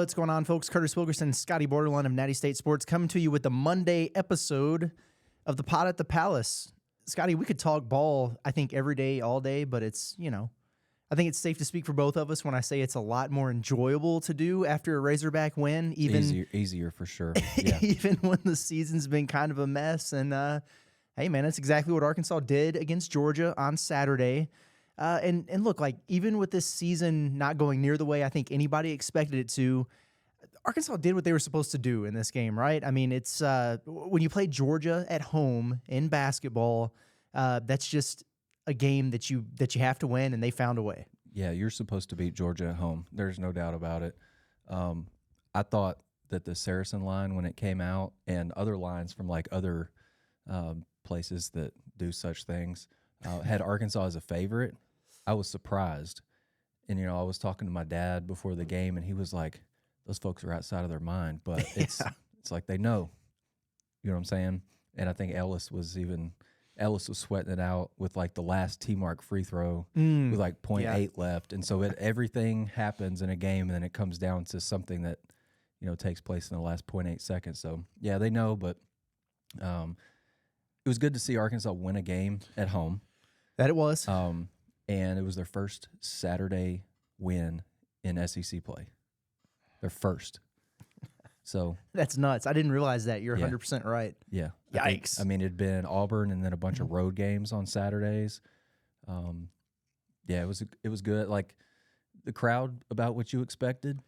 What's going on, folks? Curtis Wilkerson and Scottie Bordelon of Natty State Sports coming to you with the Monday episode of the Pod at the Palace. Scottie, we could talk ball, I think, every day, all day, but it's, I think it's safe to speak for both of us when I say it's a lot more enjoyable to do after a Razorback win. Easier for sure. Yeah. Even when the season's been kind of a mess. And, hey, man, that's exactly what Arkansas did against Georgia on Saturday. And look, like, even with this season not going near the way I think anybody expected it to, Arkansas did what they were supposed to do in this game, right? I mean, it's when you play Georgia at home in basketball, that's just a game that you have to win, and they found a way. Yeah, you're supposed to beat Georgia at home. There's no doubt about it. I thought that the Saracen line, when it came out, and other lines from like other places that do such things, had Arkansas as a favorite. I was surprised. And, I was talking to my dad before the game, and he was like, those folks are outside of their mind. But it's like they know. You know what I'm saying? And I think Ellis was sweating it out with, like, the last T-mark free throw with, like, 0.8 left. And so everything happens in a game, and then it comes down to something that, takes place in the last 0.8 seconds. So, yeah, they know. But it was good to see Arkansas win a game at home. That it was. And it was their first Saturday win in SEC play. Their first. So that's nuts. I didn't realize that. You're 100% right. Yeah. Yikes. It'd been Auburn and then a bunch of road games on Saturdays. It was good. Like, the crowd about what you expected.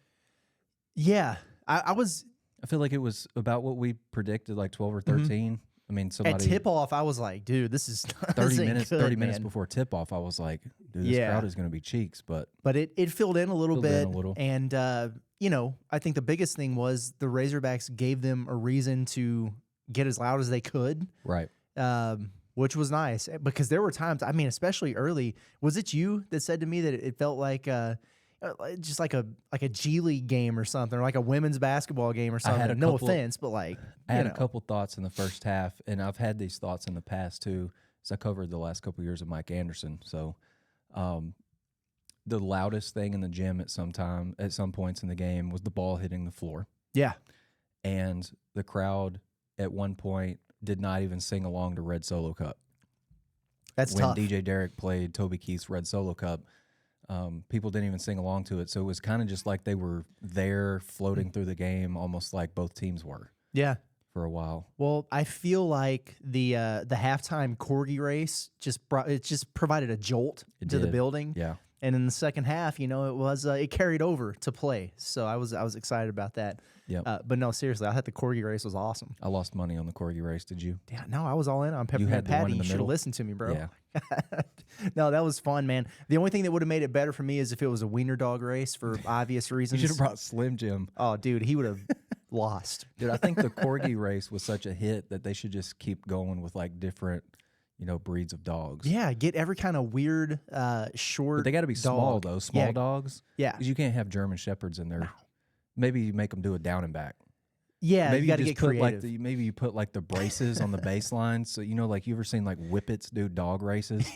Yeah. I feel like it was about what we predicted, like 12 or 13. I mean, at tip-off, I was like, dude, this is 30 minutes. Good, 30 minutes before tip-off, I was like, dude, this crowd is going to be cheeks. But it filled in a little bit. And I think the biggest thing was the Razorbacks gave them a reason to get as loud as they could, right? Which was nice, because there were times. I mean, especially early. Was it you that said to me that it felt like just like a G League game or something, or like a women's basketball game or something? No offense, but like I had a couple thoughts in the first half, and I've had these thoughts in the past too, as I covered the last couple of years of Mike Anderson. So, the loudest thing in the gym at some points in the game was the ball hitting the floor. Yeah, and the crowd at one point did not even sing along to Red Solo Cup. That's tough. When DJ Derrick played Toby Keith's Red Solo Cup. People didn't even sing along to it, so it was kind of just like they were there floating through the game, almost like both teams were. Yeah, for a while. Well, I feel like the halftime corgi race just provided a jolt to the building. Yeah, and in the second half, it carried over to play. So I was excited about that. Yeah, but no, seriously, I thought the corgi race was awesome. I lost money on the corgi race. Did you? Yeah, no, I was all in on Peppermint Patty. You should have listened to me, bro. Yeah. No, that was fun, man. The only thing that would have made it better for me is if it was a wiener dog race for obvious reasons. You should have brought Slim Jim. Oh, dude, he would have lost. Dude, I think the corgi race was such a hit that they should just keep going with like different, breeds of dogs. Yeah, get every kind of weird, short. But they got to be small though. Small dogs. Yeah, because you can't have German Shepherds in there. No. Maybe you make them do a down and back. Yeah, maybe you got to get creative. Maybe you put like the braces on the baseline. So like you ever seen like Whippets do dog races?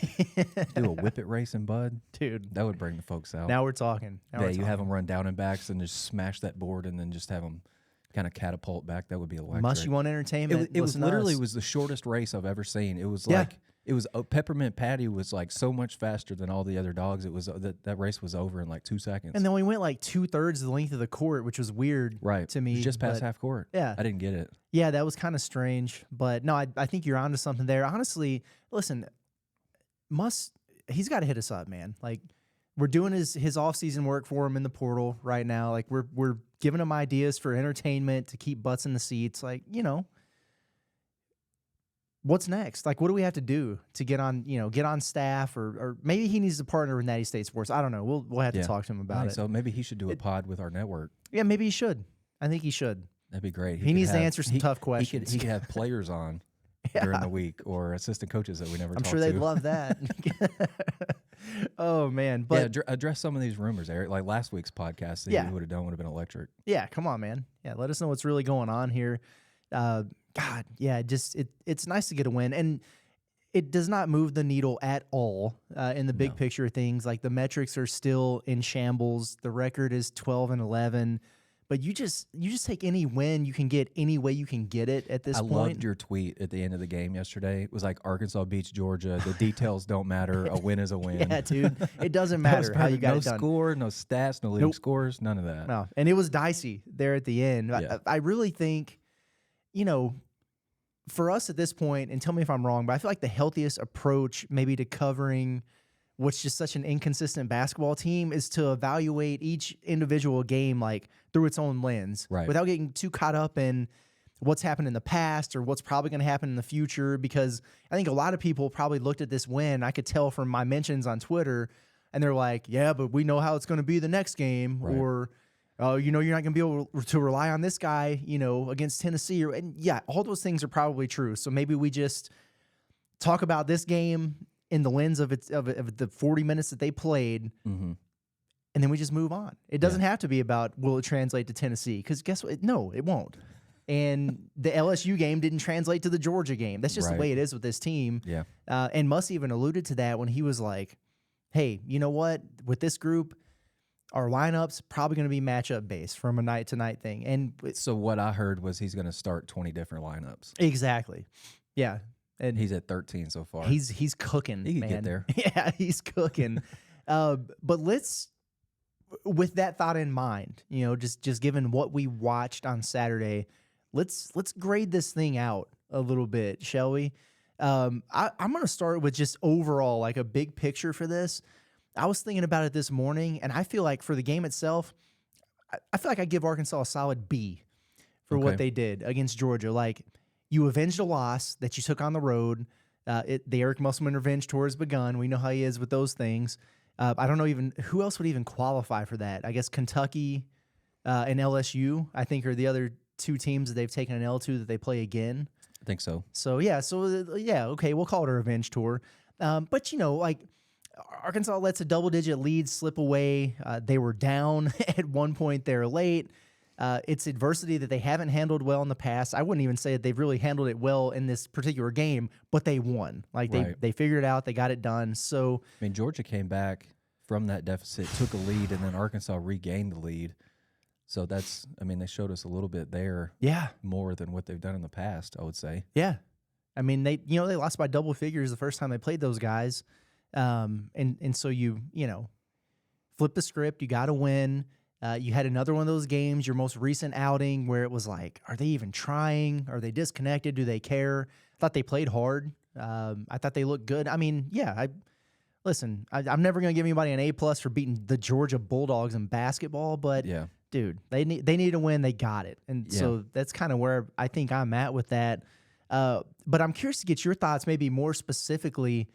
Do a Whippet race in Bud, dude. That would bring the folks out. Now we're talking. You have them run down and backs and just smash that board and then just have them kind of catapult back. That would be electric. Must you want entertainment? It was literally was the shortest race I've ever seen. It was like. It was Peppermint Patty was like so much faster than all the other dogs. It was that race was over in like 2 seconds. And then we went like 2/3 of the length of the court, which was weird to me. Just past half court. Yeah. I didn't get it. Yeah, that was kind of strange. But no, I think you're onto something there. Honestly, listen, he's got to hit us up, man. Like, we're doing his off-season work for him in the portal right now. Like, we're giving him ideas for entertainment to keep butts in the seats. Like, what's next? Like, what do we have to do to get on staff, or maybe he needs to partner with Natty State Sports. I don't know. We'll have to talk to him about it. So maybe he should do a pod with our network. Yeah, maybe he should. I think he should. That'd be great. He needs to answer some tough questions. He could have players on during the week or assistant coaches that we never talked to. I'm sure they'd love that. Oh, man. But address some of these rumors, Eric. Like last week's podcast that you would have done would have been electric. Yeah, come on, man. Yeah, let us know what's really going on here. God, yeah, it's nice to get a win, and it does not move the needle at all in the big picture of things. Like, the metrics are still in shambles. The record is 12-11, But you just take any win you can get any way you can get it at this point. I loved your tweet at the end of the game yesterday. It was like Arkansas beats Georgia. The details don't matter. A win is a win. Yeah, dude. It doesn't matter how you got it done. No score, no stats, no leading scores, none of that. No, and it was dicey there at the end. Yeah. I really think, for us at this point, and tell me if I'm wrong, but I feel like the healthiest approach maybe to covering what's just such an inconsistent basketball team is to evaluate each individual game like through its own lens, right, without getting too caught up in what's happened in the past or what's probably going to happen in the future. Because I think a lot of people probably looked at this win. I could tell from my mentions on Twitter, and they're like, yeah, but we know how it's going to be the next game, right, or you're not going to be able to rely on this guy, against Tennessee. And yeah, all those things are probably true. So maybe we just talk about this game in the lens of the 40 minutes that they played, mm-hmm, and then we just move on. It doesn't have to be about will it translate to Tennessee, because guess what? No, it won't. And the LSU game didn't translate to the Georgia game. That's just the way it is with this team. Yeah. And Muss even alluded to that when he was like, hey, you know what? With this group, our lineup's probably going to be matchup based from a night-to-night thing. And so what I heard was he's going to start 20 different lineups. Exactly. Yeah. And he's at 13 so far. He's cooking, he can man. get there. Yeah, he's cooking. But let's, with that thought in mind, just given what we watched on Saturday, let's grade this thing out a little bit, shall we? I'm going to start with just overall, like a big picture for this. I was thinking about it this morning, and I feel like for the game itself, I feel like I give Arkansas a solid B for what they did against Georgia. Like, you avenged a loss that you took on the road. The Eric Musselman revenge tour has begun. We know how he is with those things. I don't know even who else would even qualify for that. I guess Kentucky and LSU, I think, are the other two teams that they've taken an L to that they play again. I think so. So, okay, we'll call it a revenge tour. But, Arkansas lets a double-digit lead slip away. They were down at one point there late. It's adversity that they haven't handled well in the past. I wouldn't even say that they've really handled it well in this particular game, but they won. Like, they figured it out. They got it done. So, I mean, Georgia came back from that deficit, took a lead, and then Arkansas regained the lead. So they showed us a little bit there. Yeah. More than what they've done in the past, I would say. Yeah. I mean, they lost by double figures the first time they played those guys. And so you flip the script, you got to win. You had another one of those games, your most recent outing, where it was like, are they even trying? Are they disconnected? Do they care? I thought they played hard. I thought they looked good. I mean, yeah, I'm never going to give anybody an A+ for beating the Georgia Bulldogs in basketball, but yeah, dude, they need to win. They got it. And so that's kind of where I think I'm at with that. But I'm curious to get your thoughts, maybe more specifically,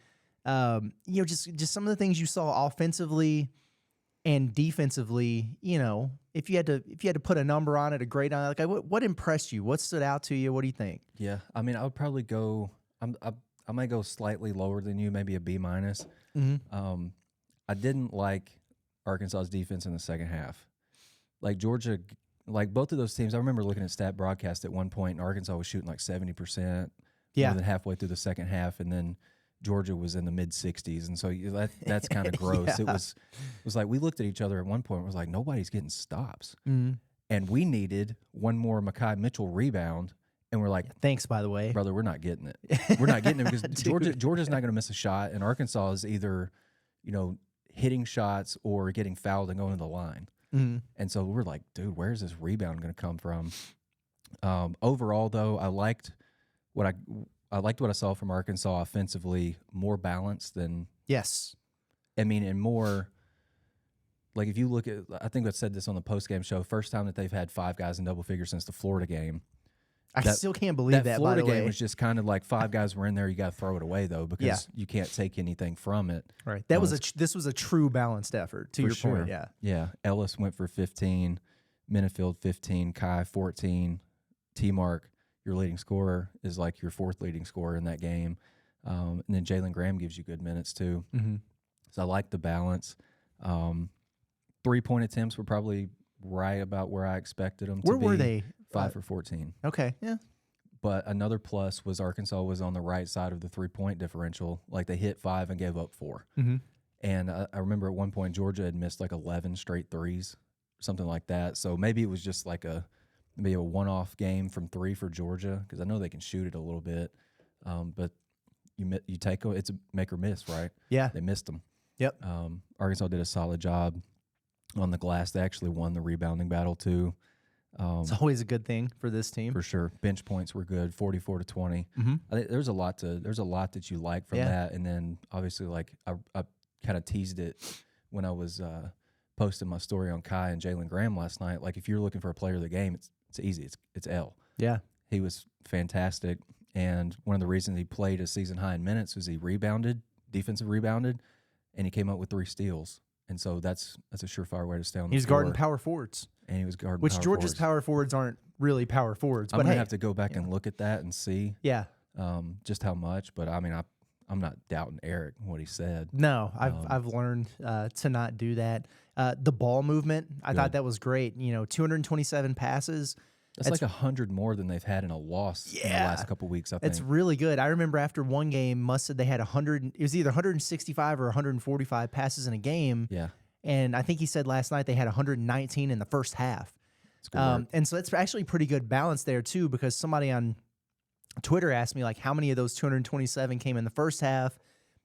just some of the things you saw offensively and defensively. If you had to put a number on it, a grade on it, like what impressed you? What stood out to you? What do you think? Yeah, I mean, I would probably go. I might go slightly lower than you, maybe a B-. Mm-hmm. I didn't like Arkansas's defense in the second half. Like Georgia, like both of those teams, I remember looking at stat broadcast at one point, and Arkansas was shooting like 70%. Yeah. More than halfway through the second half, and then Georgia was in the mid-60s, and so that's kind of gross. Yeah. It was like we looked at each other at one point. It was like nobody's getting stops, Mm-hmm. and we needed one more Mekhi Mitchell rebound, and we're like, thanks, by the way, brother, we're not getting it. We're not getting it because Georgia's not going to miss a shot, and Arkansas is either, hitting shots or getting fouled and going to the line. Mm-hmm. And so we're like, dude, where's this rebound going to come from? Overall, though, I liked what I saw from Arkansas offensively, more balanced than and more like if you look at, I think I said this on the post-game show, first time that they've had 5 guys in double figures since the Florida game. I still can't believe that. Florida by the game way. was just kind of like 5 guys were in there. You got to throw it away though because you can't take anything from it. Right. That this was a true balanced effort. To your point, yeah. Yeah. Ellis went for 15, Minifield 15, Kai 14, T-Mark, your leading scorer, is like your 4th leading scorer in that game, and then Jalen Graham gives you good minutes too. Mm-hmm. So I like the balance. 3-point attempts were probably right about where I expected them to be. Where were they? 5 for 14. Okay, yeah. But another plus was Arkansas was on the right side of the 3-point differential. Like they hit 5 and gave up 4. Mm-hmm. And I remember at one point Georgia had missed like 11 straight threes something like that. So maybe it was just like maybe a one-off game from 3 for Georgia, because I know they can shoot it a little bit. But you take it's a make or miss, right? Yeah. They missed them. Yep. Arkansas did a solid job on the glass. They actually won the rebounding battle too. It's always a good thing for this team. For sure. Bench points were good, 44 to 20. Mm-hmm. I think there's a lot that you like from that. And then obviously, like I kind of teased it when I was posting my story on Kai and Jalen Graham last night. Like, if you're looking for a player of the game, it's easy. It's L. Yeah. He was fantastic. And one of the reasons he played a season high in minutes was he defensive rebounded, and he came up with 3 steals. And so that's a surefire way to stay on the floor. He was guarding power forwards. And he was guarding Which power Georgia's forwards. power forwards aren't really power forwards. I'm But going to hey, have to go back and look at that and see just how much. But, I mean, I'm not doubting Eric, what he said. No, I've learned to not do that. The ball movement, I thought that was great. 227 passes. That's like 100 more than they've had in a loss in the last couple weeks, I think. It's really good. I remember after one game, Muss said they had 100. It was either 165 or 145 passes in a game. Yeah. And I think he said last night they had 119 in the first half. It's good work. And so it's actually pretty good balance there too, because somebody on Twitter asked me, like, how many of those 227 came in the first half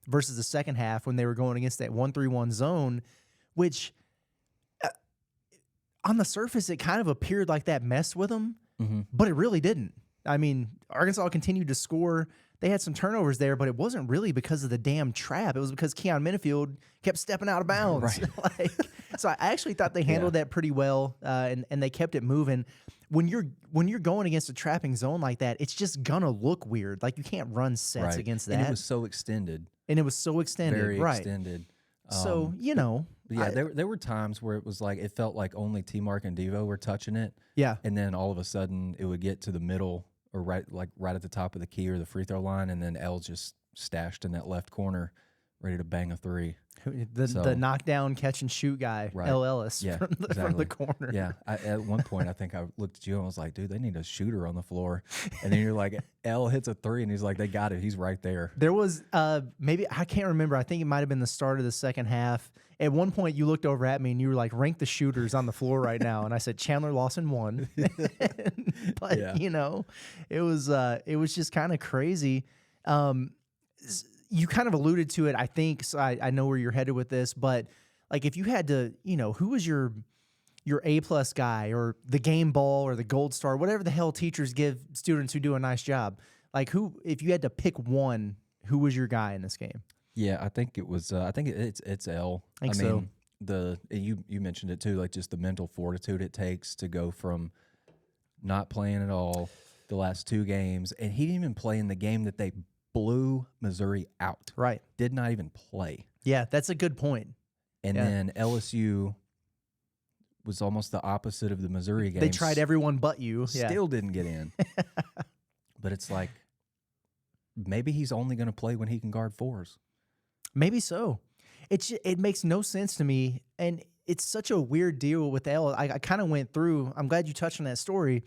versus the second half when they were going against that 1-3-1 zone, which on the surface, it kind of appeared like that messed with them, but it really didn't. I mean, Arkansas continued to score. They had some turnovers there, but it wasn't really because of the damn trap. It was because Keon Minifield kept stepping out of bounds. Right. So I actually thought they handled that pretty well, and they kept it moving. When you're going against a trapping zone like that, it's just gonna look weird. Like, you can't run sets against that. And it was so extended. Very right. Extended. So, Yeah, there were times where it was like, it felt like only T-Mark and Devo were touching it. Yeah. And then all of a sudden it would get to the middle or right at the top of the key or the free throw line, and then L just stashed in that left corner, ready to bang a 3. The knockdown catch and shoot guy, L. Ellis, from the corner. Yeah. At one point, I think I looked at you and I was like, dude, they need a shooter on the floor. And then you're like, L hits a 3, and he's like, they got it. He's right there. There was maybe, I can't remember. I think it might have been the start of the second half. At one point, you looked over at me and you were like, rank the shooters on the floor right now. And I said, Chandler Lawson 1. But, it was just kind of crazy. You kind of alluded to it, I think, so I know where you're headed with this, but like, if you had to, who was your A+ guy or the game ball or the gold star, whatever the hell teachers give students who do a nice job, like, if you had to pick one, who was your guy in this game? Yeah, I think it was. I think it's L. I mean, you mentioned it too, like just the mental fortitude it takes to go from not playing at all the last 2 games, and he didn't even play in the game that they blew Missouri out. Right, did not even play. Yeah, that's a good point. And then LSU was almost the opposite of the Missouri game. They tried everyone but you. Still didn't get in. But it's like, maybe he's only going to play when he can guard 4s. Maybe so. It makes no sense to me, and it's such a weird deal with L. I kind of went through. I'm glad you touched on that story,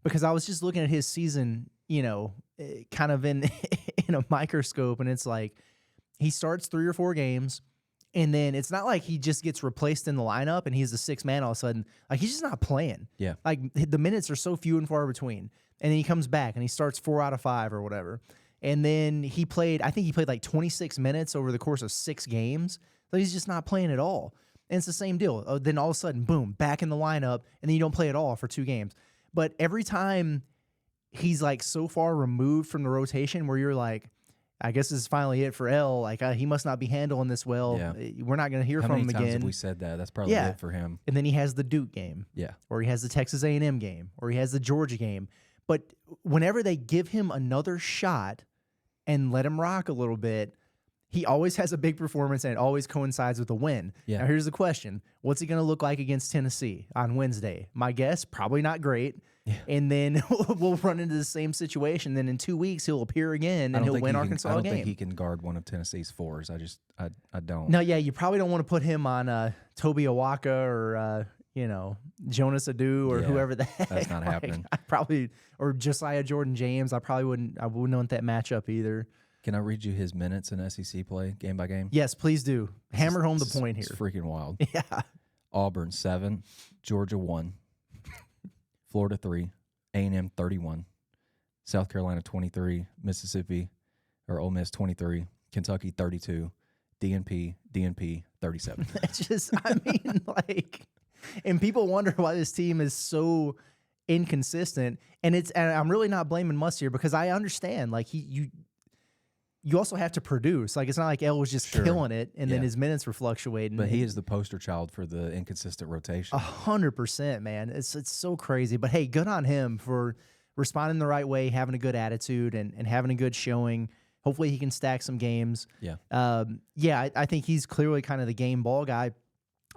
because I was just looking at his season, kind of in a microscope, and it's like he starts 3 or 4 games, and then it's not like he just gets replaced in the lineup and he's the 6th man all of a sudden. Like, he's just not playing. Yeah, like the minutes are so few and far between, and then he comes back and he starts 4 out of 5 or whatever. And then I think he played like 26 minutes over the course of 6 games. So he's just not playing at all. And it's the same deal. Then all of a sudden, boom, back in the lineup, and then you don't play at all for 2 games. But every time he's like so far removed from the rotation where you're like, I guess this is finally it for L. Like, he must not be handling this well. Yeah. We're not going to hear from him again. How many times have we said that? That's probably it for him. And then he has the Duke game. Yeah. Or he has the Texas A&M game. Or he has the Georgia game. But whenever they give him another shot and let him rock a little bit, he always has a big performance, and it always coincides with a win. Yeah. Now, here's the question. What's he going to look like against Tennessee on Wednesday? My guess, probably not great. Yeah. And then we'll run into the same situation. Then in 2 weeks, he'll appear again, and he'll win Arkansas a game. I don't think he can guard one of Tennessee's 4s. I don't. No, yeah, you probably don't want to put him on Toby Awaka or Jonas Adu or whoever the heck. That's not happening. Or Josiah Jordan James. I wouldn't want that matchup either. Can I read you his minutes in SEC play, game by game? Yes, please do. Hammer home the point here. It's freaking wild. Yeah. Auburn 7, Georgia 1, Florida 3, A&M 31, South Carolina 23, Mississippi or Ole Miss 23, Kentucky 32, DNP 37. It's just, I mean, like, and people wonder why this team is so inconsistent. And I'm really not blaming Muss here because I understand, like, you also have to produce. Like, it's not like L was just killing it and then his minutes were fluctuating. But he is the poster child for the inconsistent rotation. 100%, man. It's so crazy. But hey, good on him for responding the right way, having a good attitude, and having a good showing. Hopefully he can stack some games. Yeah. I think he's clearly kind of the game ball guy.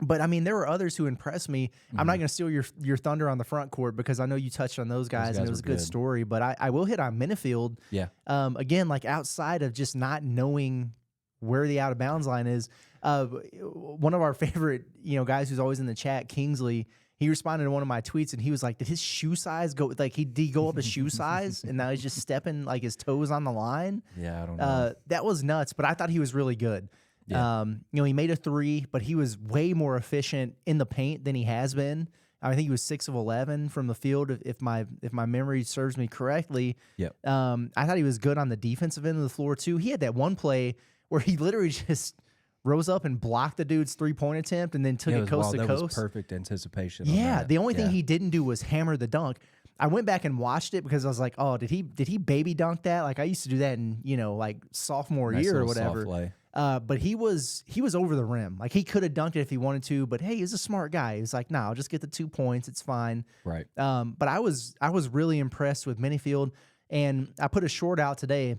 But, I mean, there were others who impressed me. I'm not going to steal your thunder on the front court because I know you touched on those guys and it was a good story. But I will hit on Minifield. Yeah. Again, like outside of just not knowing where the out-of-bounds line is, one of our favorite guys who's always in the chat, Kingsley, he responded to one of my tweets and he was like, did his shoe size go, like, did he go up a shoe size and now he's just stepping like his toes on the line? Yeah, I don't know. That was nuts, but I thought he was really good. Yeah. He made a 3, but he was way more efficient in the paint than he has been. I think he was 6 of 11 from the field, if my memory serves me correctly. Yep. I thought he was good on the defensive end of the floor too. He had that one play where he literally just rose up and blocked the dude's 3-point attempt and then took it coast to coast. That was perfect anticipation. Yeah, the only thing he didn't do was hammer the dunk. I went back and watched it because I was like, oh, did he baby dunk that? Like I used to do that in like sophomore year or whatever. But he was over the rim. Like he could have dunked it if he wanted to, but hey, he's a smart guy. He was like, no, I'll just get the 2 points. It's fine. Right. But I was really impressed with Minifield, and I put a short out today,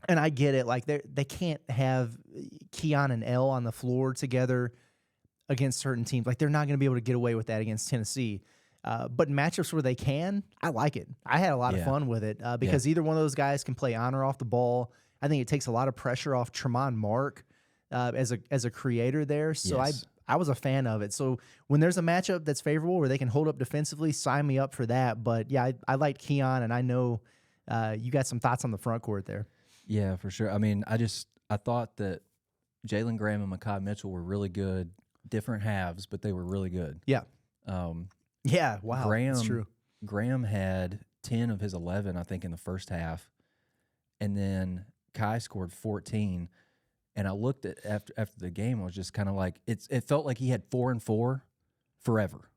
and I get it. Like they can't have Keon and L on the floor together against certain teams. Like they're not going to be able to get away with that against Tennessee. But in matchups where they can, I like it. I had a lot of fun with it because either one of those guys can play on or off the ball. I think it takes a lot of pressure off Tremont Mark as a creator there. So I was a fan of it. So when there's a matchup that's favorable where they can hold up defensively, sign me up for that. But yeah, I liked Keon, and I know you got some thoughts on the front court there. Yeah, for sure. I mean, I thought that Jalen Graham and Mekhi Mitchell were really good, different halves, but they were really good. Yeah. Yeah, wow, that's true. Graham had 10 of his 11, I think, in the first half, and then Kai scored 14. And I looked at after the game, I was just kind of like, it felt like he had 4 and 4 forever.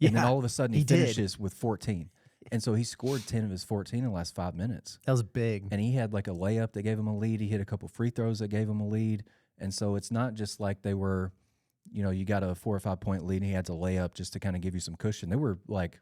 Yeah, and then all of a sudden he finishes with 14. And so he scored 10 of his 14 in the last 5 minutes. That was big. And he had like a layup that gave him a lead. He hit a couple free throws that gave him a lead. And so it's not just like they were, you got a 4 or 5 point lead and he had to lay up just to kind of give you some cushion. They were like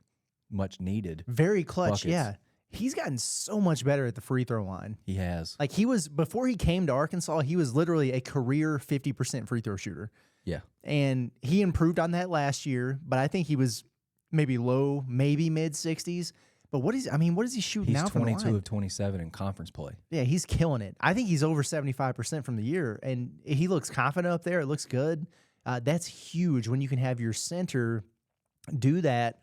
much needed. Very clutch, buckets. Yeah. He's gotten so much better at the free throw line. He has. Like before he came to Arkansas, he was literally a career 50% free throw shooter. Yeah. And he improved on that last year, but I think he was maybe low, maybe mid 60s. But what does he shoot now from the line? He's 22 of 27 in conference play. Yeah, he's killing it. I think he's over 75% from the year, and he looks confident up there. It looks good. That's huge when you can have your center do that.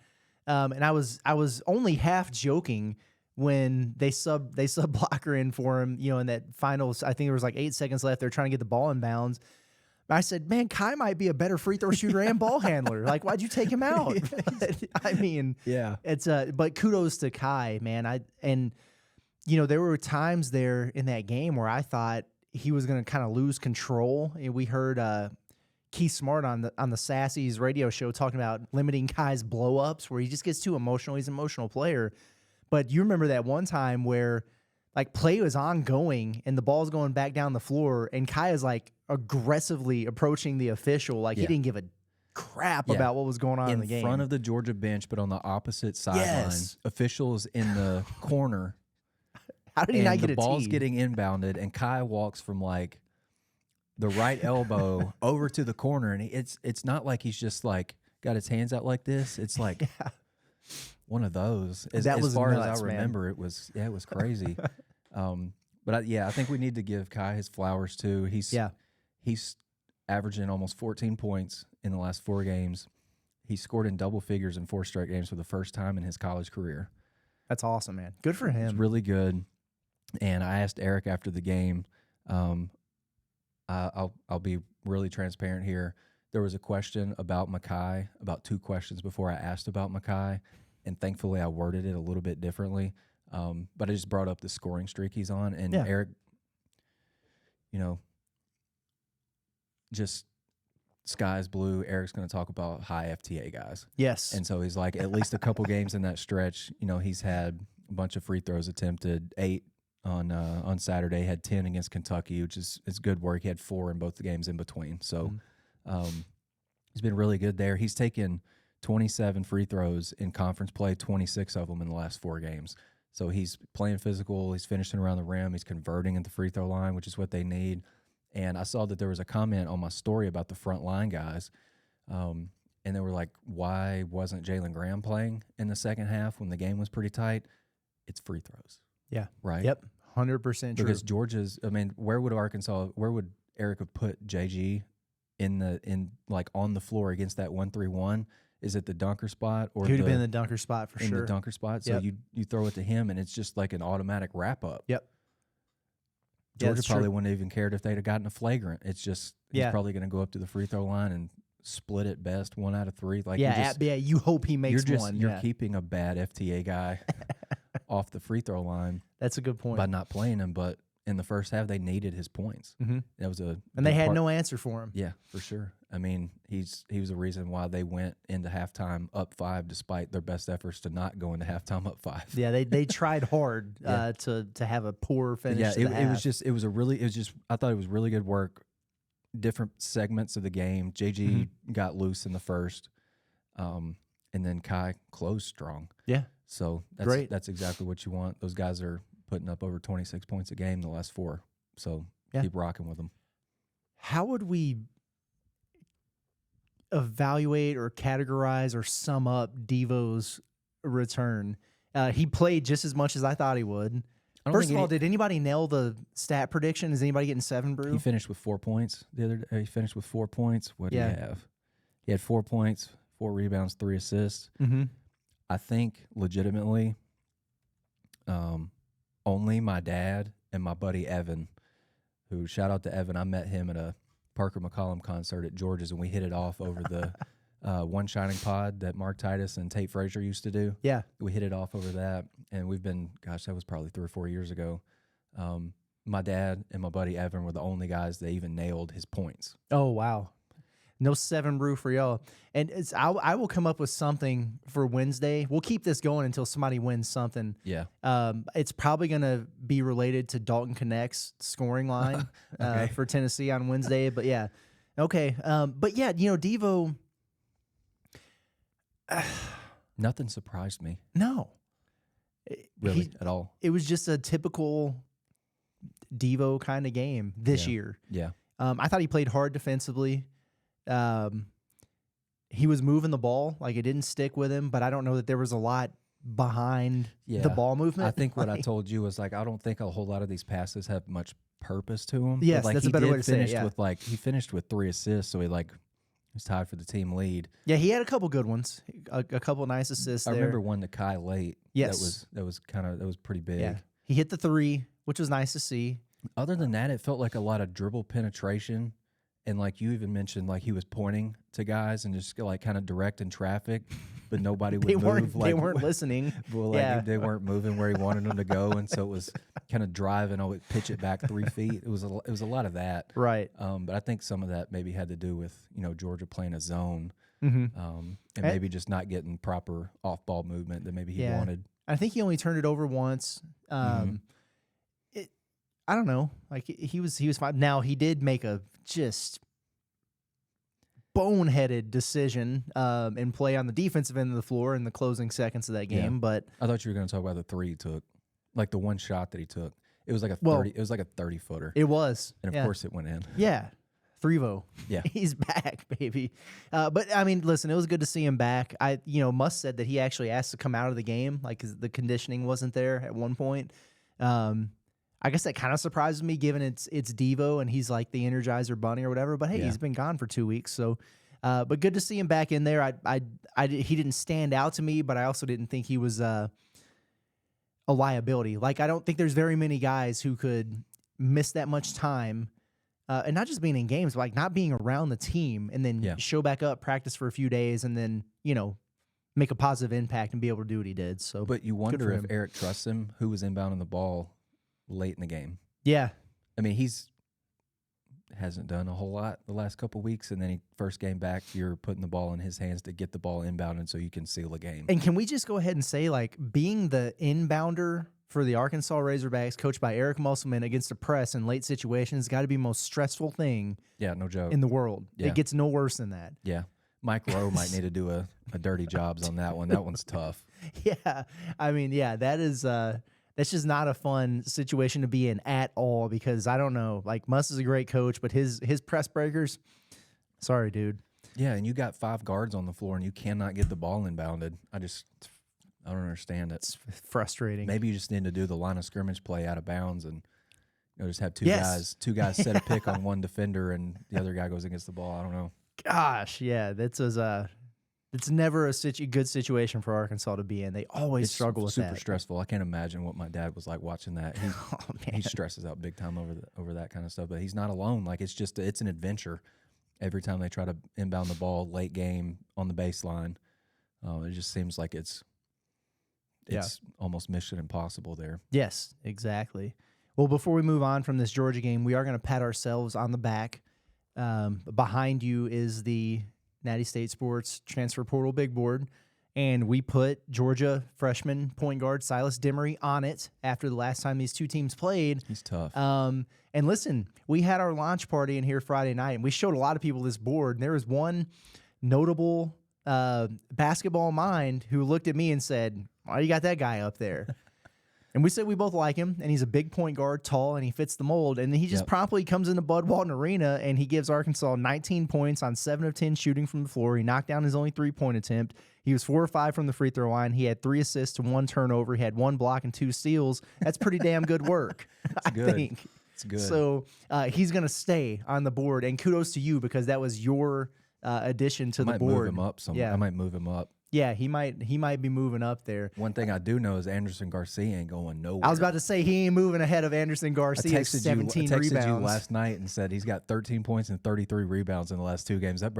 And I was only half joking when they sub blocker in for him, in that finals. I think there was like 8 seconds left. They're trying to get the ball in bounds. I said, man, Kai might be a better free throw shooter and ball handler. Like, why'd you take him out? But, I mean, yeah, it's but kudos to Kai, man. There were times there in that game where I thought he was going to kind of lose control. And we heard Keith Smart on the Sassy's radio show talking about limiting Kai's blow ups, where he just gets too emotional. He's an emotional player. But you remember that one time where like play was ongoing and the ball's going back down the floor and Kai is like aggressively approaching the official. Like he didn't give a crap about what was going on in the game. In front of the Georgia bench, but on the opposite sideline. Officials in the corner. How did he not get a the ball's tee? Getting inbounded and Kai walks from like the right elbow over to the corner. And it's not like he's just like got his hands out like this. It's like one of those. As far nuts, as I remember, it was crazy. But I think we need to give Kai his flowers too. He's averaging almost 14 points in the last 4 games. He scored in double figures in 4 straight games for the first time in his college career. That's awesome, man. Good for him. It's really good. And I asked Eric after the game, I'll be really transparent here. there was a question about Makai, about 2 questions before I asked about Makai, and thankfully I worded it a little bit differently. But I just brought up the scoring streak he's on, and Eric, just sky's blue. Eric's going to talk about high FTA guys. Yes. And so he's like, at least a couple games in that stretch, he's had a bunch of free throws attempted, 8 on Saturday, had 10 against Kentucky, which is good work. He had 4 in both the games in between. So he's been really good there. He's taken 27 free throws in conference play, 26 of them in the last 4 games. So he's playing physical. He's finishing around the rim. He's converting at the free throw line, which is what they need. And I saw that there was a comment on my story about the front line guys. And they were like, why wasn't Jalen Graham playing in the second half when the game was pretty tight? It's free throws. Yeah. Right? Yep. 100% true. Because Georgia's, where would Eric have put JG on the floor against that 1-3-1? Is it the dunker spot? Or he would have been in the dunker spot for sure. In the dunker spot. So you throw it to him, and it's just like an automatic wrap up. Yep. Georgia probably wouldn't have even cared if they'd have gotten a flagrant. It's just he's probably going to go up to the free throw line and split it best 1 out of 3. Like you hope he makes one. You're keeping a bad FTA guy off the free throw line. That's a good point. By not playing him, but in the first half they needed his points. Mm-hmm. That was and they had no answer for him. Yeah, for sure. He was a reason why they went into halftime up 5, despite their best efforts to not go into halftime up 5. Yeah, they tried hard to have a poor finish. Yeah, to the half. I thought it was really good work. Different segments of the game. JG got loose in the first, and then Kai closed strong. Yeah, so that's great. That's exactly what you want. Those guys are putting up over 26 points a game the last 4. So keep rocking with them. How would we evaluate or categorize or sum up Devo's return? He played just as much as I thought he would. First of all, did anybody nail the stat prediction? Is anybody getting 7, Brew? He finished with 4 points the other day. He finished with 4 points. What did he have? He had 4 points, 4 rebounds, 3 assists. Mm-hmm. I think legitimately only my dad and my buddy Evan, who, shout out to Evan, I met him at a Parker McCollum concert at George's, and we hit it off over the One Shining Pod that Mark Titus and Tate Frazier used to do. Yeah. We hit it off over that, and we've been, that was probably 3 or 4 years ago. My dad and my buddy Evan were the only guys that even nailed his points. Oh, wow. No 7 Brew for y'all. And I will come up with something for Wednesday. We'll keep this going until somebody wins something. Yeah. It's probably going to be related to Dalton Connect's scoring line for Tennessee on Wednesday. But yeah. Okay. But yeah, Devo. Nothing surprised me. No. Really, at all. It was just a typical Devo kind of game this year. Yeah. I thought he played hard defensively. He was moving the ball, like it didn't stick with him, but I don't know that there was a lot behind the ball movement. I think what I told you was I don't think a whole lot of these passes have much purpose to them. Yes, that's a better way to say it. Yeah. He finished with 3 assists, so he was tied for the team lead. Yeah, he had a couple good ones, a couple nice assists. I remember one to Kai late. Yes, that was pretty big. Yeah, he hit the 3, which was nice to see. Other than that, it felt like a lot of dribble penetration. And like you even mentioned, like he was pointing to guys and just like kind of directing traffic, but nobody would move. They weren't listening. Well, they weren't moving where he wanted them to go, and so it was kind of driving. Oh, pitch it back 3 feet. It was a lot of that, right? But I think some of that maybe had to do with Georgia playing a zone, and maybe just not getting proper off ball movement that maybe he wanted. I think he only turned it over once. I don't know. Like he was fine. Now he did make a just boneheaded decision and play on the defensive end of the floor in the closing seconds of that game. But I thought you were going to talk about the 3 he took, like the one shot that he took. It was like a 30-footer. It was, and of course it went in. Yeah, 3-0. Yeah, he's back, baby. But I mean, listen, it was good to see him back. Musk said that he actually asked to come out of the game, like 'cause the conditioning wasn't there at one point. I guess that kind of surprises me, given it's Devo and he's like the Energizer Bunny or whatever. But hey, he's been gone for 2 weeks, so. But good to see him back in there. He didn't stand out to me, but I also didn't think he was a liability. Like I don't think there's very many guys who could miss that much time and not just being in games, but like not being around the team and then show back up, practice for a few days, and then, make a positive impact and be able to do what he did. So, but you wonder if Eric trusts him, who was inbounding the ball late in the game. Yeah. I mean, hasn't done a whole lot the last couple of weeks, and then first game back, you're putting the ball in his hands to get the ball inbounded so you can seal a game. And can we just go ahead and say, like, being the inbounder for the Arkansas Razorbacks, coached by Eric Musselman against the press in late situations, got to be the most stressful thing no joke. in the world. Yeah. It gets no worse than that. Yeah. Mike Rowe might need to do a dirty jobs on that one. That one's tough. Yeah. I mean, that is that's just not a fun situation to be in at all, because I don't know, like, Muss is a great coach, but his press breakers, sorry, dude. Yeah, and you got 5 guards on the floor and you cannot get the ball inbounded. I don't understand it. It's frustrating. Maybe you just need to do the line of scrimmage play out of bounds and just have two guys set a pick on one defender and the other guy goes against the ball. I don't know. Gosh, yeah, it's never a good situation for Arkansas to be in. They always struggle with that. Super stressful. I can't imagine what my dad was like watching that. He stresses out big time over that kind of stuff. But he's not alone. Like, it's an adventure every time they try to inbound the ball late game on the baseline. It just seems like it's almost mission impossible there. Yes, exactly. Well, before we move on from this Georgia game, we are going to pat ourselves on the back. Behind you is the Natty State Sports Transfer Portal Big Board, and we put Georgia freshman point guard Silas Demery on it after the last time these two teams played. He's tough. And listen, we had our launch party in here Friday night, and we showed a lot of people this board, and there was one notable basketball mind who looked at me and said, "Why you got that guy up there?" And we said we both like him, and he's a big point guard, tall, and he fits the mold. And he just promptly comes into Bud Walton Arena, and he gives Arkansas 19 points on 7 of 10 shooting from the floor. He knocked down his only 3-point attempt. He was 4 or 5 from the free throw line. He had 3 assists to 1 turnover. He had 1 block and 2 steals. That's pretty damn good work, I think. It's good. So he's going to stay on the board, and kudos to you, because that was your addition to the board. Move him up I might move him up. Yeah, he might be moving up there. One thing I do know is Anderson Garcia ain't going nowhere. I was about to say he ain't moving ahead of Anderson Garcia's 17 rebounds. I texted you last night and said he's got 13 points and 33 rebounds in the last 2 games. That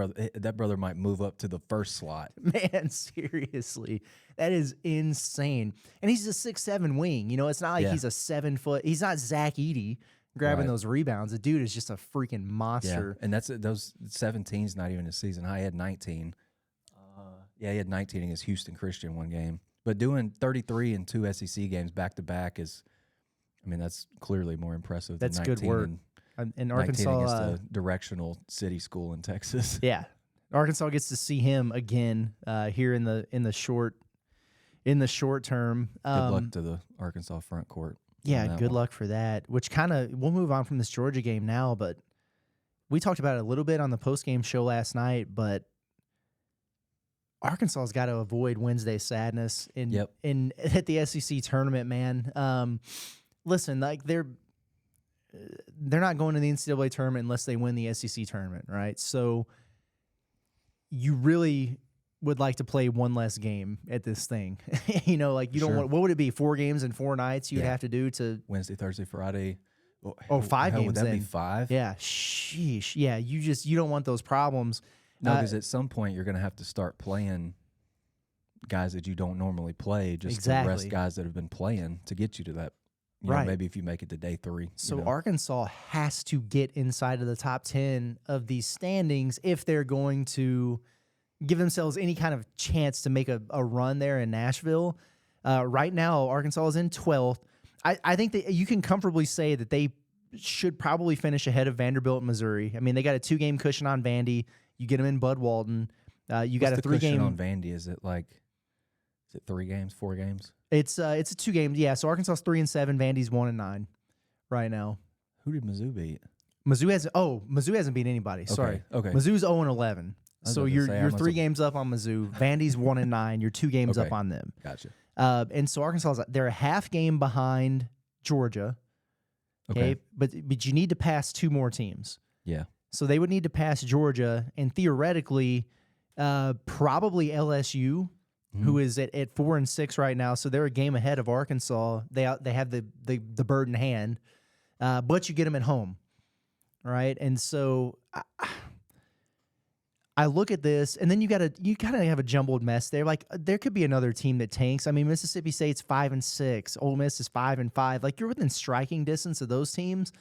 brother might move up to the first slot. Man, seriously. That is insane. And he's a 6'7" wing. It's not like he's a 7 foot. He's not Zach Edey grabbing those rebounds. The dude is just a freaking monster. Yeah, and those 17's not even his season high. He had 19. He had 19 against Houston Christian one game. But doing 33 in 2 SEC games back-to-back that's clearly more impressive than 19. That's good work. And Arkansas against a directional city school in Texas. Yeah. Arkansas gets to see him again here in the short term. Good luck to the Arkansas front court. Yeah, good luck for that. Which we'll move on from this Georgia game now, but we talked about it a little bit on the post-game show last night, but Arkansas's got to avoid Wednesday sadness at the SEC tournament, man. Listen, like they're not going to the NCAA tournament unless they win the SEC tournament, right? So you really would like to play one less game at this thing. You don't want, what would it be? 4 games and 4 nights you'd have to do to Wednesday, Thursday, Friday. 5 games. Would that be 5? Yeah. Sheesh. Yeah. You don't want those problems. No, because at some point you're going to have to start playing guys that you don't normally play, just to rest guys that have been playing to get you to that. Maybe if you make it to day 3. So Arkansas has to get inside of the top 10 of these standings if they're going to give themselves any kind of chance to make a run there in Nashville. Right now, Arkansas is in 12th. I think that you can comfortably say that they should probably finish ahead of Vanderbilt and Missouri. I mean, they got a 2-game cushion on Vandy. You get them in Bud Walton. You got a 3-game on Vandy. Is it 3 games, 4 games? It's a 2 games. Yeah. So Arkansas's 3-7. Vandy's 1-9 right now. Who did Mizzou beat? Mizzou hasn't beat anybody. Sorry. Okay. Mizzou's 0-11. So you're 3 games up on Mizzou. Vandy's 1-9. You're 2 games up on them. Gotcha. And so Arkansas, they're a half game behind Georgia. Okay. But you need to pass 2 more teams. Yeah. So they would need to pass Georgia and theoretically probably LSU, who is at 4-6 right now. So they're a game ahead of Arkansas. They have the bird in hand, but you get them at home. right? And so I look at this, and then you kind of have a jumbled mess there. Like there could be another team that tanks. I mean, Mississippi State's 5-6, Ole Miss is 5-5. Like you're within striking distance of those teams,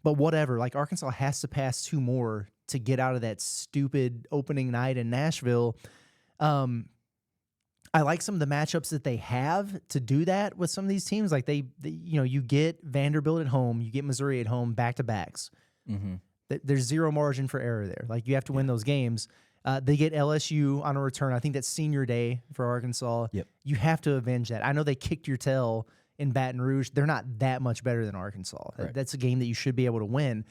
but whatever. Like Arkansas has to pass 2 more to get out of that stupid opening night in Nashville. I like some of the matchups that they have to do that with some of these teams. Like they you get Vanderbilt at home, you get Missouri at home, back-to-backs. Mm-hmm. There's zero margin for error there. Like you have to win those games. They get LSU on a return. I think that's senior day for Arkansas. Yep. You have to avenge that. I know they kicked your tail in Baton Rouge. They're not that much better than Arkansas. Right. That's a game that you should be able to win.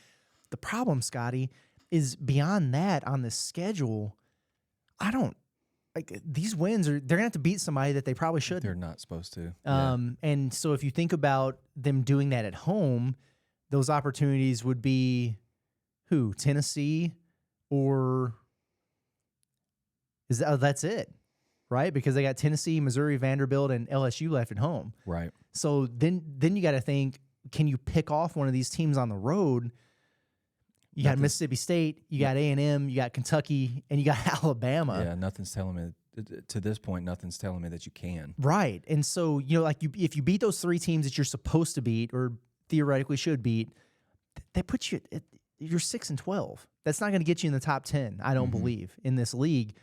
The problem, Scotty, is beyond that on the schedule. I don't like these wins they're gonna have to beat somebody that they probably shouldn't. They're not supposed to. And so if you think about them doing that at home, those opportunities would be who? Tennessee, or that's it, right? Because they got Tennessee, Missouri, Vanderbilt, and LSU left at home. Right. So then you got to think, can you pick off one of these teams on the road? You got Mississippi State, you got A&M, you got Kentucky, and you got Alabama. Yeah, nothing's telling me to this point. Nothing's telling me that you can. Right, and so if you beat those 3 teams that you're supposed to beat or theoretically should beat, that puts you you're 6-12. That's not going to get you in the top 10. I don't believe in this league.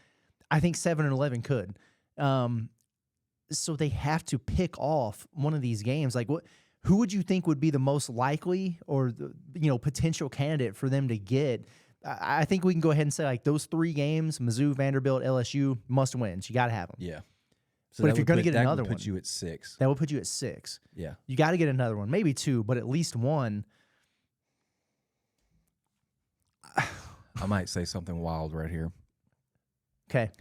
I think 7-11 could. So they have to pick off one of these games. Like who would you think would be the most likely or potential candidate for them to get? I think we can go ahead and say like those 3 games: Mizzou, Vanderbilt, LSU, must wins. You got to have them. Yeah. So but if you're going to get another that would put you at 6. That would put you at 6. Yeah. You got to get another one, maybe 2, but at least 1. I might say something wild right here. Okay.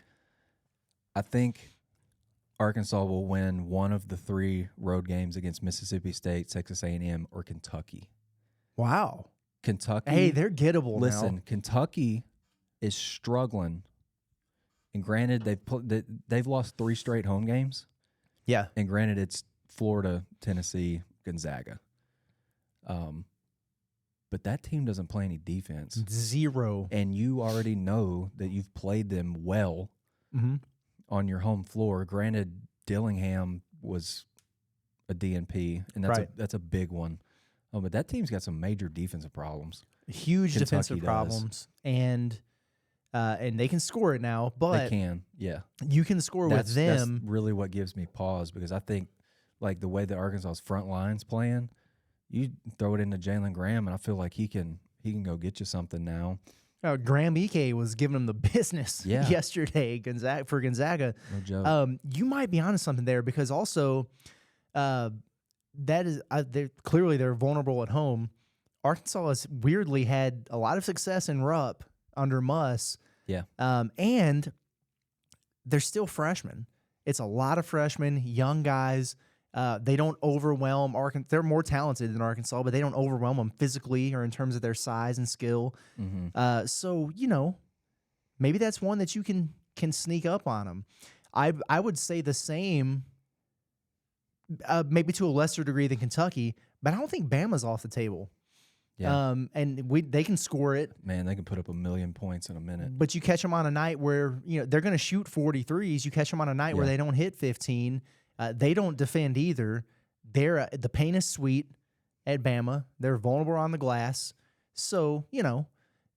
I think Arkansas will win one of the 3 road games against Mississippi State, Texas A&M, or Kentucky. Wow. Kentucky. Hey, they're gettable Listen, now. Kentucky is struggling. And granted, they've lost 3 straight home games. Yeah. And granted, it's Florida, Tennessee, Gonzaga. But that team doesn't play any defense. 0. And you already know that you've played them well on your home floor. Granted, Dillingham was a DNP, and that's a big one. Oh, but that team's got some major defensive problems. Huge Kentucky defensive does. problems. And they can score it now, but they can, yeah. You can score with them. That's really what gives me pause, because I think like the way that Arkansas's front line's playing, you throw it into Jalen Graham, and I feel like he can go get you something now. Graham Ike was giving him the business yesterday for Gonzaga. No joke. You might be onto something there, because also that is they're vulnerable at home. Arkansas has weirdly had a lot of success in Rupp under Muss. Yeah. And they're still freshmen. It's a lot of freshmen, young guys. They don't overwhelm Arkansas. They're more talented than Arkansas, but they don't overwhelm them physically or in terms of their size and skill. So, maybe that's one that you can sneak up on them. I would say the same, maybe to a lesser degree than Kentucky, but I don't think Bama's off the table. Yeah. And they can score it. Man, they can put up 1,000,000 points in a minute. But you catch them on a night where they're going to shoot 43s. You catch them on a night where they don't hit 15. They don't defend either. The paint is sweet at Bama. They're vulnerable on the glass. So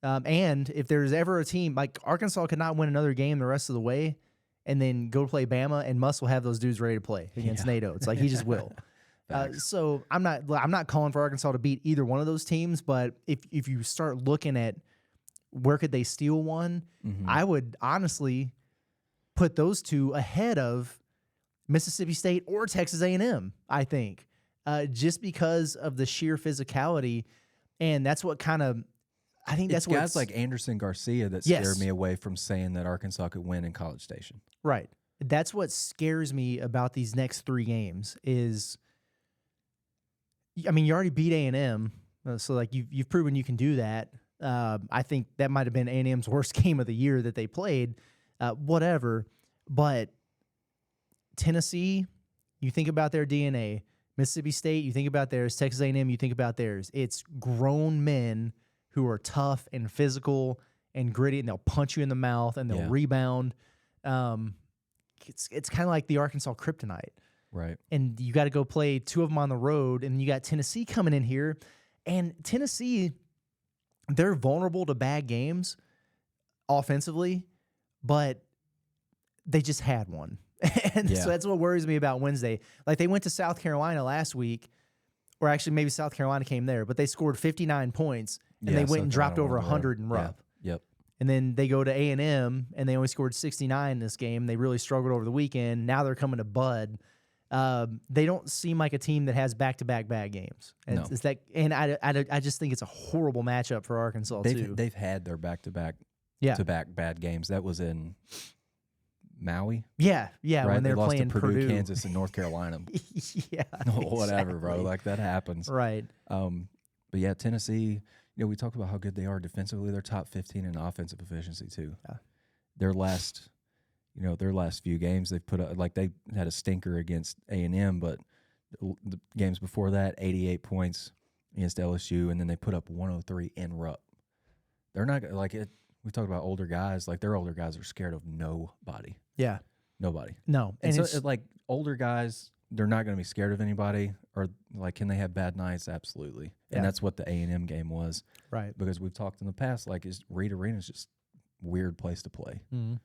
and if there's ever a team like Arkansas could not win another game the rest of the way, and then go play Bama, and Muss will have those dudes ready to play against NATO. It's like he just will. So I'm not calling for Arkansas to beat either one of those teams, but if you start looking at where could they steal one, I would honestly put those 2 ahead of Mississippi State or Texas A&M, I think, just because of the sheer physicality, and that's what kind of I think that's what guys like Anderson Garcia that scared me away from saying that Arkansas could win in College Station. Right. That's what scares me about these next 3 games is, I mean, you already beat A&M, so like you've proven you can do that. I think that might have been A&M's worst game of the year that they played, whatever. But Tennessee, you think about their DNA. Mississippi State, you think about theirs. Texas A&M, you think about theirs. It's grown men who are tough and physical and gritty, and they'll punch you in the mouth and they'll rebound. It's kind of like the Arkansas kryptonite. Right. And you got to go play 2 of them on the road, and you got Tennessee coming in here. And Tennessee, they're vulnerable to bad games offensively, but they just had one. And so that's what worries me about Wednesday. Like, they went to South Carolina last week, or actually maybe South Carolina came there, but they scored 59 points, and they went and dropped over 100 in Rupp. Yep. And then they go to A&M, and they only scored 69 in this game. They really struggled over the weekend. Now they're coming to Bud. They don't seem like a team that has back-to-back bad games. And it's that, and I just think it's a horrible matchup for Arkansas, too. They've had their back-to-back bad games. That was in Maui. Yeah, right? When they they're lost playing to Purdue, Purdue, Kansas, and North Carolina. exactly. Whatever, bro. Like, that happens. Right. But yeah, Tennessee, we talk about how good they are defensively. They're top 15 in offensive efficiency too. Yeah. Their last few games they've put up, like, they had a stinker against A&M, but the games before that, 88 points against LSU, and then they put up 103 in Rupp. They're not like it. We talked about older guys. Like, their older guys are scared of nobody. Yeah. Nobody. No. And so, like, older guys, they're not going to be scared of anybody. Or, like, can they have bad nights? Absolutely. And that's what the A&M game was. Right. Because we've talked in the past, like, Reed Arena is just a weird place to play. Mm-hmm.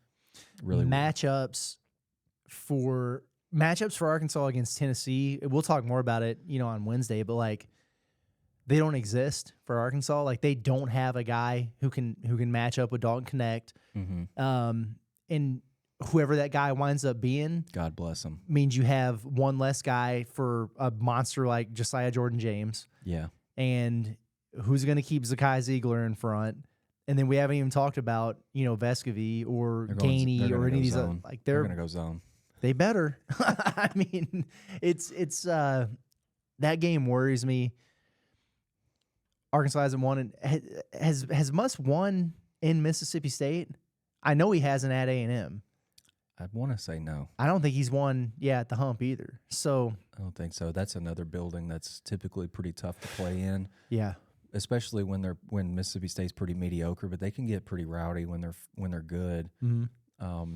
Really matchups for Arkansas against Tennessee. We'll talk more about it, on Wednesday, but, like, they don't exist for Arkansas. Like, they don't have a guy who can match up with Dalton Connect. Mm-hmm. And whoever that guy winds up being, God bless him, means you have one less guy for a monster like Josiah Jordan-James. Yeah. And who's going to keep Zakai Ziegler in front? And then we haven't even talked about, Vescovy or Gainey or any of these other, like, they're going to go zone. They better. I mean, it's that game worries me. Arkansas hasn't won. Has Muss won in Mississippi State? I know he hasn't at A&M. I'd want to say no. I don't think he's won, at the Hump either. So I don't think so. That's another building that's typically pretty tough to play in. Yeah. Especially when Mississippi State's pretty mediocre, but they can get pretty rowdy when they're good. Mm-hmm.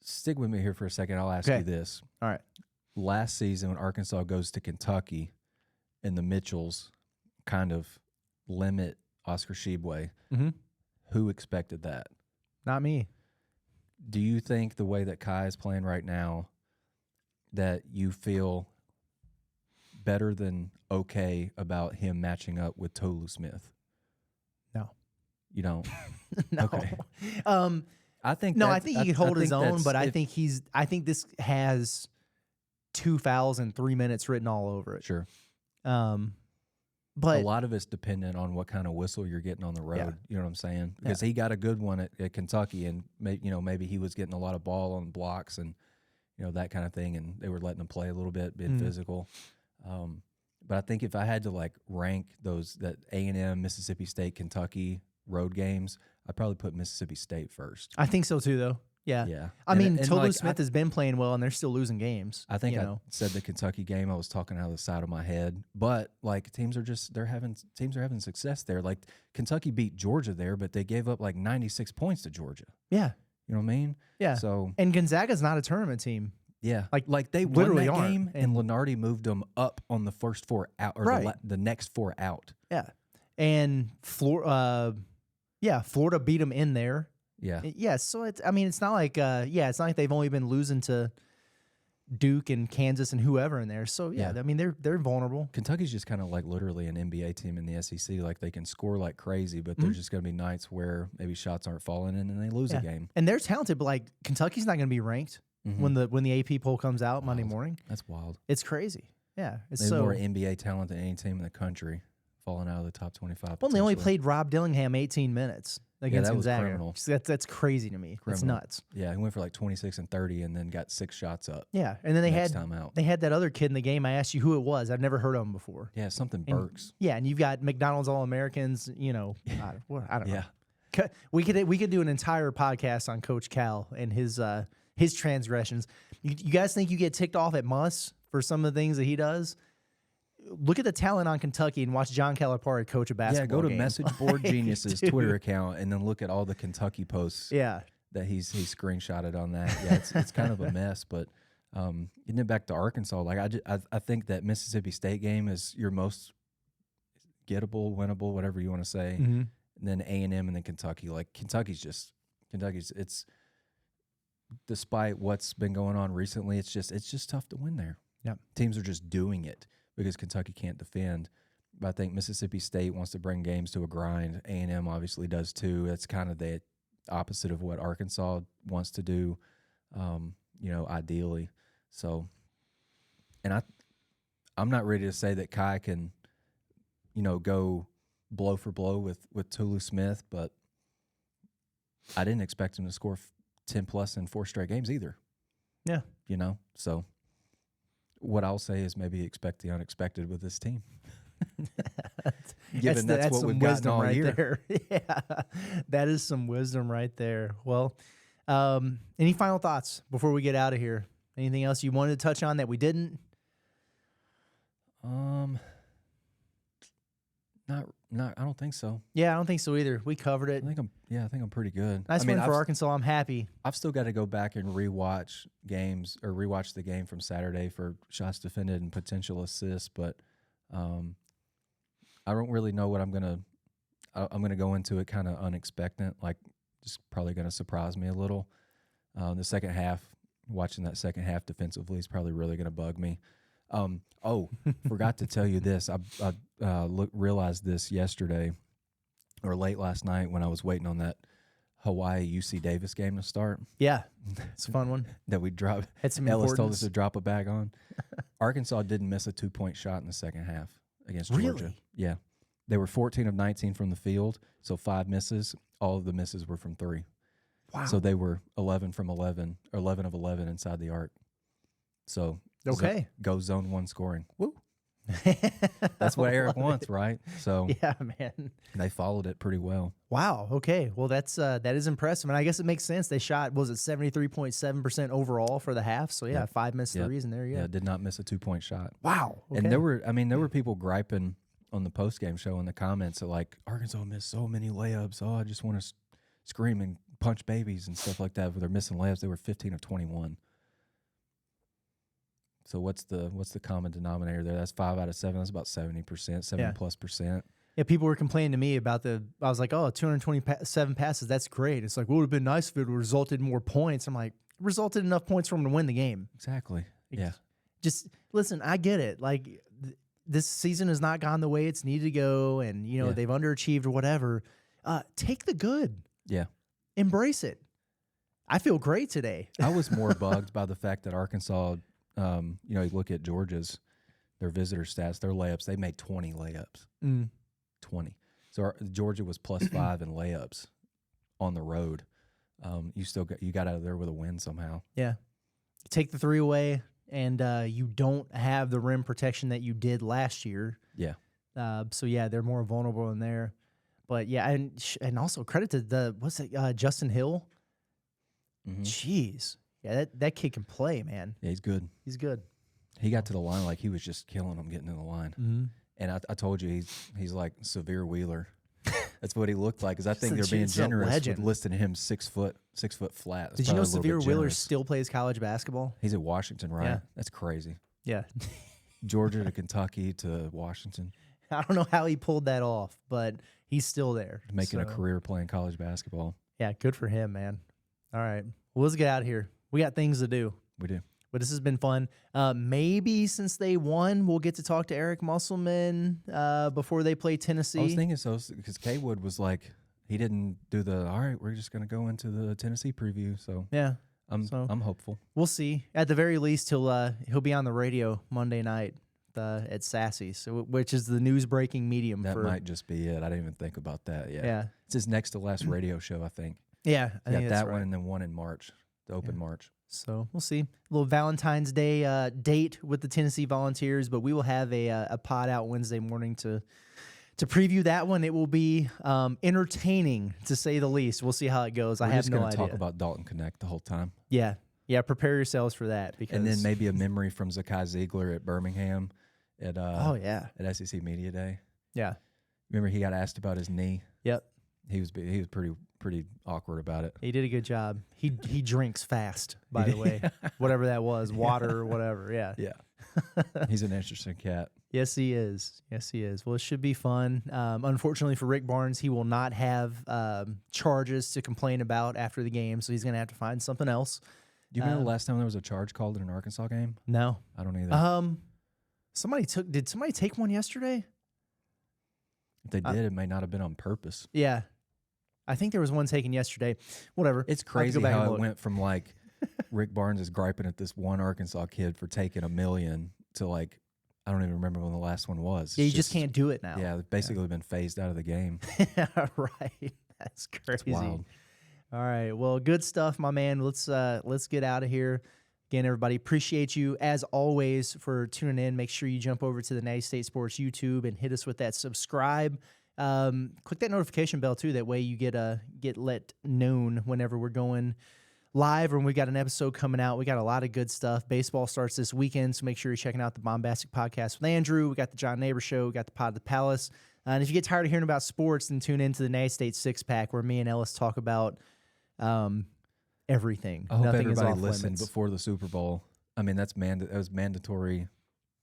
Stick with me here for a second. I'll ask you this. All right. Last season, when Arkansas goes to Kentucky, and the Mitchells kind of limit Oscar Tshiebwe, who expected that? Not me. Do you think the way that Kai is playing right now, that you feel better than okay about him matching up with Tolu Smith? No. You don't? No. Okay. I think he could hold his own, but I think this has 2 fouls and 3 minutes written all over it. Sure. But a lot of it's dependent on what kind of whistle you're getting on the road. Yeah. You know what I'm saying? Because he got a good one at Kentucky, and maybe he was getting a lot of ball on blocks and that kind of thing, and they were letting him play a little bit, being physical. But I think if I had to, like, rank that A&M, Mississippi State, Kentucky road games, I'd probably put Mississippi State first. I think so too, though. Yeah. Yeah. I mean, Tolu Smith has been playing well, and they're still losing games. I think I said the Kentucky game. I was talking out of the side of my head, but, like, teams are having success there. Like, Kentucky beat Georgia there, but they gave up like 96 points to Georgia. Yeah. You know what I mean? Yeah. So, and Gonzaga's not a tournament team. Yeah. Like they literally won that game, aren't. and Lunardi moved them up on the first 4 out, or the next 4 out. Yeah. And Florida beat them in there. Yeah. Yeah, so it's not like it's not like they've only been losing to Duke and Kansas and whoever in there. So I mean, they're vulnerable. Kentucky's just kind of like literally an NBA team in the SEC. Like, they can score like crazy, but there's just going to be nights where maybe shots aren't falling in and they lose a game. And they're talented, but, like, Kentucky's not going to be ranked when the AP poll comes out Monday morning. That's wild. It's crazy. Yeah, it's Maybe more NBA talent than any team in the country falling out of the top 25. Well, they only played Rob Dillingham 18 minutes against Gonzaga. That's crazy to me. It's nuts. Yeah, he went for like 26 and 30 and then got 6 shots up. Yeah, and then they had that other kid in the game. I asked you who it was. I've never heard of him before. Yeah, something Burks. Yeah, and you've got McDonald's All-Americans, I don't know. Yeah. We could do an entire podcast on Coach Cal and his transgressions. You guys think you get ticked off at Muss for some of the things that he does? look at the talent on Kentucky and watch John Calipari coach a basketball go to game. Message Board Like, Genius's dude. Twitter account and then look at all the Kentucky posts Yeah. that he screenshotted on that. Yeah, it's kind of a mess. But getting it back to Arkansas, like I think that Mississippi State game is your most gettable, winnable, whatever you want to say. Mm-hmm. And then A&M and then Kentucky. Like Kentucky's it's despite what's been going on recently, it's just tough to win there. Yep. Teams are just doing it because Kentucky can't defend. But I think Mississippi State wants to bring games to a grind. A&M obviously does too. That's kind of the opposite of what Arkansas wants to do, ideally. So, and I'm not ready to say that Kai can, go blow for blow with Tulu Smith, but I didn't expect him to score 10 plus in 4 straight games either. Yeah. So what I'll say is maybe expect the unexpected with this team. Given that's what we've gotten all right year. There. Yeah, that is some wisdom right there. Well, any final thoughts before we get out of here? Anything else you wanted to touch on that we didn't? Not. I don't think so. Yeah, I don't think so either. We covered it. I think I'm pretty good. Nice win for Arkansas. I'm happy. I've still got to go back and rewatch the game from Saturday for shots defended and potential assists, but I don't really know what I'm gonna go into it kind of unexpected, like just probably gonna surprise me a little. The second half, watching that second half defensively is probably really gonna bug me. Forgot to tell you this. I realized this yesterday or late last night when I was waiting on that Hawaii UC Davis game to start. Yeah, it's a fun one. That we dropped. Had some Ellis told importance. us to drop a bag on. Arkansas didn't miss a 2-point shot in the second half against Georgia. Really? Yeah. They were 14 of 19 from the field, so 5 misses. All of the misses were from 3. Wow. So they were 11 of 11 inside the arc. So Okay. go zone 1 scoring. Woo. That's what Eric wants, right? So Yeah, man. they followed it pretty well. Wow. Okay. Well, that is impressive, and I guess it makes sense. They shot 73.7% overall for the half. So yeah, 5 missed threes in there. Yeah. Did not miss a 2-point shot. Wow. Okay. And there were people griping on the post-game show in the comments that, like, Arkansas missed so many layups. Oh, I just want to scream and punch babies and stuff like that. But they're missing layups. They were 15 of 21. So what's the common denominator there? That's 5 out of 7. That's about 70%, 7+%. Yeah, people were complaining to me about I was like, 227 passes. That's great. It's like, well, it would have been nice if it resulted in more points. I'm like, it resulted enough points for them to win the game. Exactly. Yeah. Just listen, I get it. Like, this season has not gone the way it's needed to go, and they've underachieved or whatever. Take the good. Yeah. Embrace it. I feel great today. I was more bugged by the fact that Arkansas, you look at Georgia's, their visitor stats, their layups, they made 20 layups. 20. So Georgia was +5 in layups on the road. You got out of there with a win somehow. Yeah. Take the 3 away, and you don't have the rim protection that you did last year. Yeah. So yeah, they're more vulnerable in there. But yeah, and also credit to Justin Hill. Mm-hmm. Jeez. Yeah, that kid can play, man. Yeah, he's good. He's good. He got to the line like he was just killing them getting to the line. Mm-hmm. And I told you he's like Severe Wheeler. That's what he looked like. Because I think Just they're being a generous legend. with listing him 6 foot flat. That's Did you know probably a little Severe bit Wheeler generous. still plays college basketball? He's at Washington, right? Yeah. That's crazy. Yeah. Georgia to Kentucky to Washington. I don't know how he pulled that off, but he's still there. Making a So, career playing college basketball. Yeah, good for him, man. All right. Well, let's get out of here. We got things to do. We do. But this has been fun. Maybe since they won, we'll get to talk to Eric Musselman before they play Tennessee. I was thinking so because K-Wood was like, he didn't do all right, we're just going to go into the Tennessee preview. So yeah, I'm hopeful. We'll see. At the very least, he'll be on the radio Monday night at Sassy's, which is the news breaking medium. That might just be it. I didn't even think about that. Yeah. It's his next to last radio show, I think. Yeah, I think that's that right. one and then one in March, the open March. So we'll see. A little Valentine's Day date with the Tennessee Volunteers, but we will have a pod out Wednesday morning to preview that one. It will be entertaining, to say the least. We'll see how it goes. I have no idea. We're just going to talk about Dalton Connect the whole time. Yeah. Prepare yourselves for that. And then maybe a memory from Zakai Ziegler at Birmingham, at Oh yeah. at SEC Media Day. Yeah. Remember he got asked about his knee. Yep. He was pretty awkward about it. He did a good job. He drinks fast, by the way. Whatever that was, water or whatever. Yeah. Yeah. He's an interesting cat. Yes, he is. Yes, he is. Well, it should be fun. Unfortunately for Rick Barnes, he will not have charges to complain about after the game, so he's going to have to find something else. Do you remember the last time there was a charge called in an Arkansas game? No. I don't either. Did somebody take one yesterday? If they did, it may not have been on purpose. Yeah. I think there was one taken yesterday. Whatever. It's crazy how it went from like Rick Barnes is griping at this one Arkansas kid for taking $1 million to like, I don't even remember when the last one was. Yeah, you just can't do it now. Yeah, they've basically been phased out of the game. Right. That's crazy. It's wild. All right. Well, good stuff, my man. Let's get out of here. Again, everybody, appreciate you as always for tuning in. Make sure you jump over to the Natty State Sports YouTube and hit us with that subscribe. Click that notification bell too. That way you get let known whenever we're going live or when we got an episode coming out. We got a lot of good stuff. Baseball starts this weekend, so make sure you're checking out the Bombastic Podcast with Andrew. We got the John Neighbor Show. We got the Pod of the Palace. And if you get tired of hearing about sports, then tune into the Natty State Six Pack where me and Ellis talk about everything. I hope Nothing is everybody off listened limits. before the Super Bowl. I mean, that was mandatory.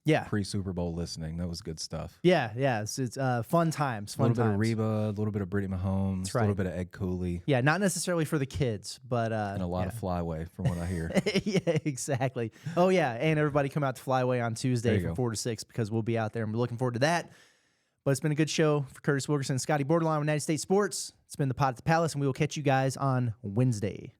Yeah. Pre-Super Bowl listening. That was good stuff. Yeah. It's fun times. A little bit of Reba, a little bit of Brittany Mahomes, That's a little right. bit of Ed Cooley. Yeah, not necessarily for the kids, but And a lot of flyway, from what I hear. Yeah, exactly. Oh yeah, and everybody come out to Flyway on Tuesday from 4 to 6 because we'll be out there and we're looking forward to that. But it's been a good show for Curtis Wilkerson and Scottie Bordelon with Natty State Sports. It's been the Pod at the Palace, and we will catch you guys on Wednesday.